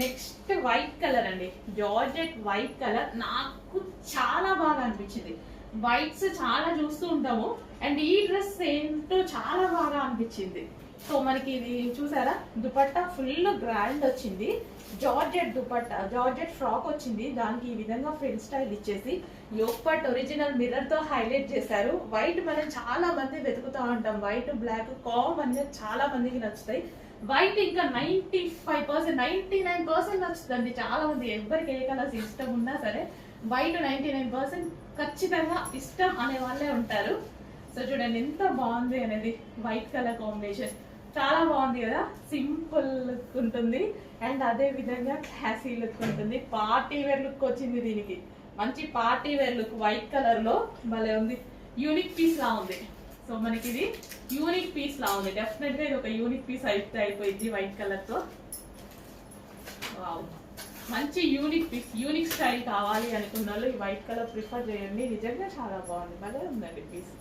Next white colour అండి, georgette white colour. నాకు చాలా బాగా అనిపించింది. వైట్స్ చాలా చూస్తూ ఉంటాము, అండ్ ఈ డ్రెస్ ఏంటో చాలా బాగా అనిపించింది. సో మనకి ఇది చూసారా, దుపట్టా ఫుల్ గ్రాండ్ వచ్చింది. జార్జెట్ దుపట్టా, జార్జెట్ ఫ్రాక్ వచ్చింది. దానికి ఈ విధంగా ఫ్రిల్ స్టైల్ ఇచ్చేసి యోగపట్ ఒరిజినల్ మిర్రర్ తో హైలైట్ చేశారు. వైట్ మనం చాలా మంది వెతుకుతూ ఉంటాం, వైట్ బ్లాక్ కామన్ గా చాలా మందికి నచ్చుతాయి. వైట్ ఇంకా 95%, 99% నచ్చుతుంది చాలా మంది. ఎవరికి ఏ కలర్స్ ఇష్టం ఉన్నా సరే వైట్ 99% ఖచ్చితంగా ఇష్టం అనే వాళ్ళే ఉంటారు. సో చూడండి ఎంత బాగుంది అనేది, వైట్ కలర్ కాంబినేషన్ చాలా బాగుంది కదా. సింపుల్ లుక్ ఉంటుంది అండ్ అదే విధంగా క్లాసీ లుక్ ఉంటుంది. పార్టీ వేర్ లుక్ వచ్చింది దీనికి, మంచి party wear look white colour లో భలే ఉంది. యూనిక్ పీస్ లా ఉంది. సో మనకి ఇది యూనిక్ పీస్ లా ఉంది. డెఫినెట్ గా ఇది ఒక యూనిక్ పీస్ అయితే అయిపోయింది వైట్ కలర్ తో. వావ్, మంచి యూనిక్ పీస్, యూనిక్ స్టైల్ కావాలి అనుకున్న వాళ్ళు ఈ వైట్ కలర్ ప్రిఫర్ చేయండి. నిజంగా చాలా బాగుంది, భలే ఉందండి పీస్.